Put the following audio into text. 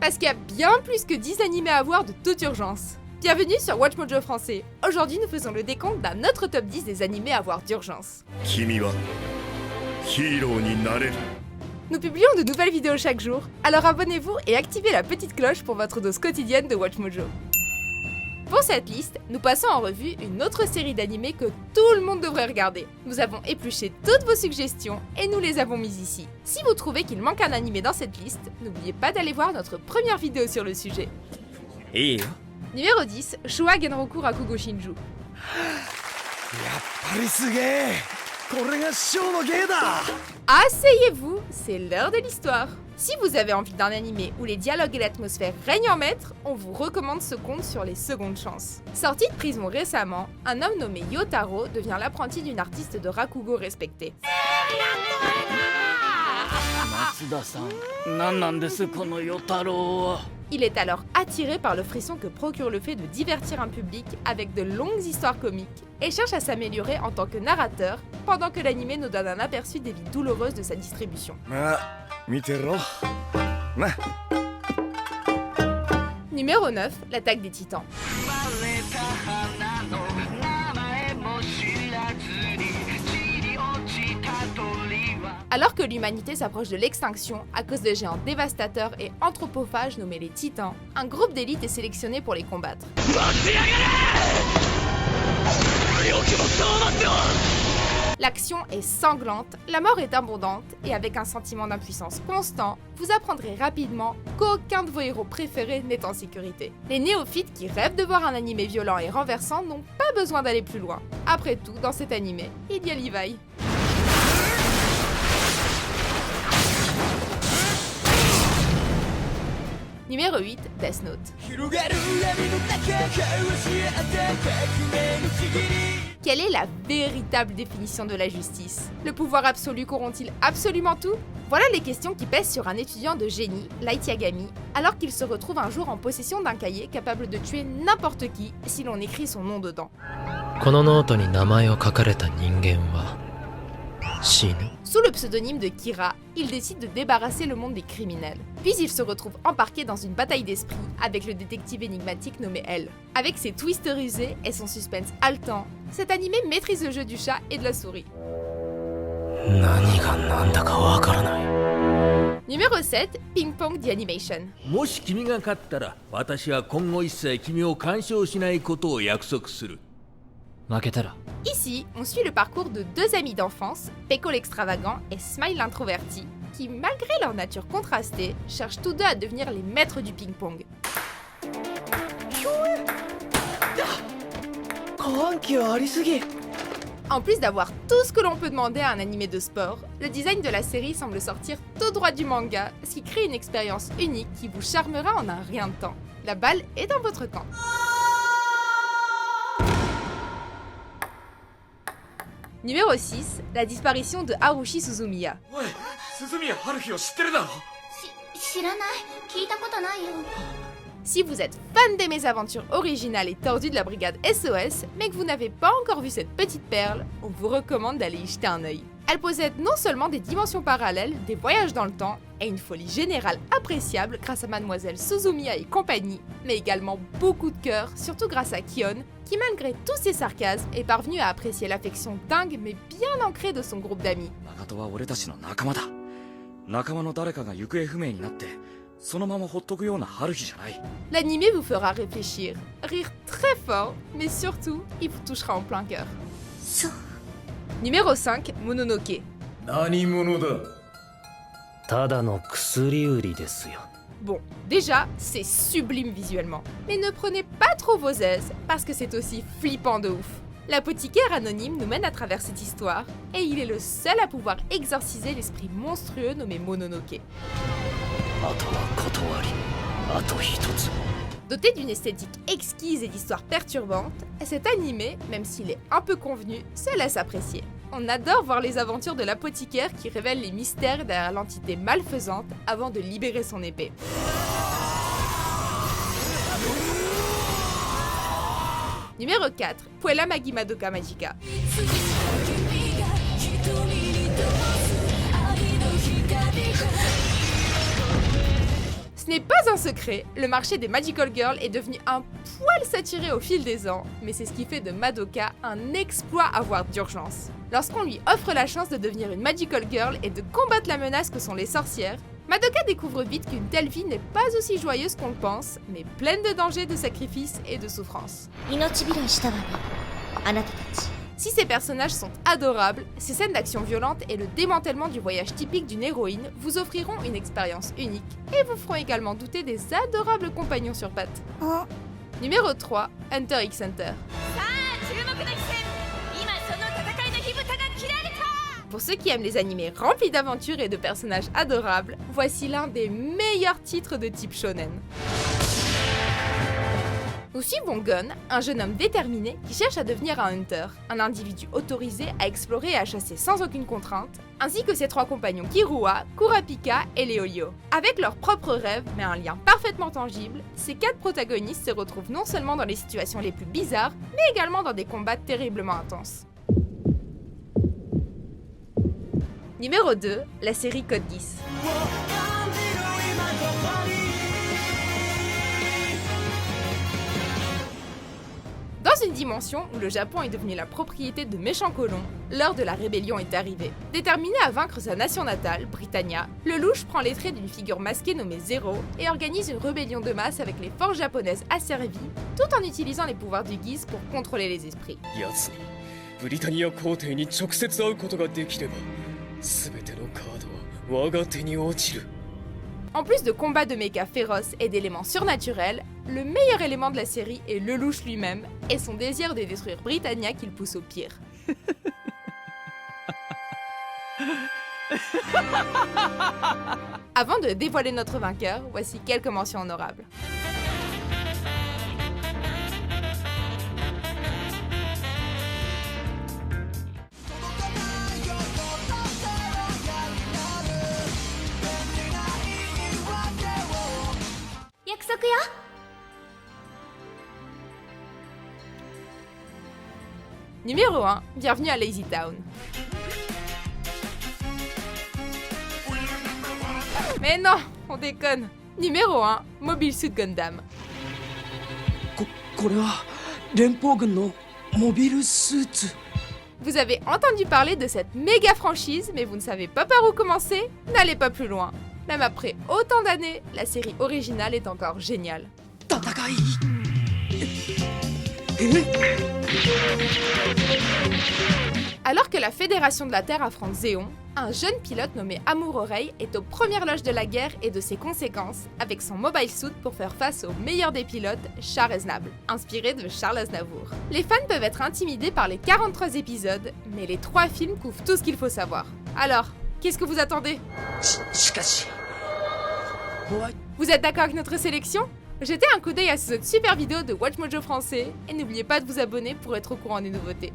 Parce qu'il y a bien plus que 10 animés à voir de toute urgence. Bienvenue sur WatchMojo français. Aujourd'hui, nous faisons le décompte d'un autre top 10 des animés à voir d'urgence. Nous publions de nouvelles vidéos chaque jour, alors abonnez-vous et activez la petite cloche pour votre dose quotidienne de WatchMojo. Pour cette liste, nous passons en revue une autre série d'animés que tout le monde devrait regarder. Nous avons épluché toutes vos suggestions et nous les avons mises ici. Si vous trouvez qu'il manque un animé dans cette liste, n'oubliez pas d'aller voir notre première vidéo sur le sujet. Numéro 10, Showa Genroku Rakugo Shinju. Asseyez-vous, c'est l'heure de l'histoire. Si vous avez envie d'un animé où les dialogues et l'atmosphère règnent en maître, on vous recommande ce conte sur les secondes chances. Sorti de prison récemment, un homme nommé Yotaro devient l'apprenti d'une artiste de Rakugo respectée. Il est alors attiré par le frisson que procure le fait de divertir un public avec de longues histoires comiques et cherche à s'améliorer en tant que narrateur pendant que l'animé nous donne un aperçu des vies douloureuses de sa distribution. Numéro 9, l'attaque des titans. Alors que l'humanité s'approche de l'extinction à cause de géants dévastateurs et anthropophages nommés les Titans, un groupe d'élite est sélectionné pour les combattre. L'action est sanglante, la mort est abondante, et avec un sentiment d'impuissance constant, vous apprendrez rapidement qu'aucun de vos héros préférés n'est en sécurité. Les néophytes qui rêvent de voir un animé violent et renversant n'ont pas besoin d'aller plus loin. Après tout, dans cet animé, il y a Levi. Numéro 8, Death Note. Quelle est la véritable définition de la justice? Le pouvoir absolu corrompt-il absolument tout? Voilà les questions qui pèsent sur un étudiant de génie, Light Yagami, alors qu'il se retrouve un jour en possession d'un cahier capable de tuer n'importe qui si l'on écrit son nom dedans. Sous le pseudonyme de Kira, il décide de débarrasser le monde des criminels. Puis il se retrouve embarqué dans une bataille d'esprit avec le détective énigmatique nommé L. Avec ses twists rusés et son suspense haletant, cet animé maîtrise le jeu du chat et de la souris. Numéro 7, Ping Pong The Animation. Ici, on suit le parcours de deux amis d'enfance, Peko l'extravagant et Smile l'introverti, qui, malgré leur nature contrastée, cherchent tous deux à devenir les maîtres du ping-pong. En plus d'avoir tout ce que l'on peut demander à un animé de sport, le design de la série semble sortir tout droit du manga, ce qui crée une expérience unique qui vous charmera en un rien de temps. La balle est dans votre camp. Numéro 6, la disparition de Haruhi Suzumiya. Si vous êtes fan des mésaventures originales et tordues de la brigade SOS, mais que vous n'avez pas encore vu cette petite perle, on vous recommande d'aller y jeter un œil. Elle possède non seulement des dimensions parallèles, des voyages dans le temps et une folie générale appréciable grâce à Mademoiselle Suzumiya et compagnie, mais également beaucoup de cœur, surtout grâce à Kion, qui malgré tous ses sarcasmes est parvenu à apprécier l'affection dingue mais bien ancrée de son groupe d'amis. L'animé vous fera réfléchir, rire très fort, mais surtout, il vous touchera en plein cœur. Numéro 5, Mononoke. Bon, déjà, c'est sublime visuellement. Mais ne prenez pas trop vos aises, parce que c'est aussi flippant de ouf. L'apothicaire anonyme nous mène à travers cette histoire, et il est le seul à pouvoir exorciser l'esprit monstrueux nommé Mononoke. Doté d'une esthétique exquise et d'histoires perturbantes, cet animé, même s'il est un peu convenu, se laisse apprécier. On adore voir les aventures de l'apothicaire qui révèle les mystères derrière l'entité malfaisante avant de libérer son épée. Numéro 4, Puella Magi Madoka Magica. Ce n'est pas un secret, le marché des Magical Girls est devenu un poil saturé au fil des ans, mais c'est ce qui fait de Madoka un exploit à voir d'urgence. Lorsqu'on lui offre la chance de devenir une Magical Girl et de combattre la menace que sont les sorcières, Madoka découvre vite qu'une telle vie n'est pas aussi joyeuse qu'on le pense, mais pleine de dangers, de sacrifices et de souffrances. Si ces personnages sont adorables, ces scènes d'action violente et le démantèlement du voyage typique d'une héroïne vous offriront une expérience unique et vous feront également douter des adorables compagnons sur pattes. Numéro 3, Hunter x Hunter. Pour ceux qui aiment les animés remplis d'aventures et de personnages adorables, voici l'un des meilleurs titres de type shonen. Nous suivons Gon, un jeune homme déterminé qui cherche à devenir un hunter, un individu autorisé à explorer et à chasser sans aucune contrainte, ainsi que ses 3 compagnons Kirua, Kurapika et Leolio. Avec leurs propres rêves, mais un lien parfaitement tangible, ces 4 protagonistes se retrouvent non seulement dans les situations les plus bizarres, mais également dans des combats terriblement intenses. Numéro 2, la série Code Geass. Dans une dimension où le Japon est devenu la propriété de méchants colons, l'heure de la rébellion est arrivée. Déterminé à vaincre sa nation natale, Britannia, le louche prend les traits d'une figure masquée nommée Zero et organise une rébellion de masse avec les forces japonaises asservies, tout en utilisant les pouvoirs du Geass pour contrôler les esprits. En plus de combats de mechas féroces et d'éléments surnaturels, le meilleur élément de la série est le louche lui-même et son désir de détruire Britannia qui le pousse au pire. Avant de dévoiler notre vainqueur, voici quelques mentions honorables. Numéro 1, bienvenue à Lazy Town. Mais non, on déconne. Numéro 1, Mobile Suit Gundam. Vous avez entendu parler de cette méga franchise, mais vous ne savez pas par où commencer? N'allez pas plus loin. Même après autant d'années, la série originale est encore géniale. Alors que la Fédération de la Terre affronte Zéon, un jeune pilote nommé Amour-Oreille est aux premières loges de la guerre et de ses conséquences avec son mobile suit pour faire face au meilleur des pilotes, Char Aznable, inspiré de Charles Aznavour. Les fans peuvent être intimidés par les 43 épisodes, mais les 3 films couvrent tout ce qu'il faut savoir. Alors, qu'est-ce que vous attendez? Vous êtes d'accord avec notre sélection? Jetez un coup d'œil à ces autres super vidéos de WatchMojo français et n'oubliez pas de vous abonner pour être au courant des nouveautés.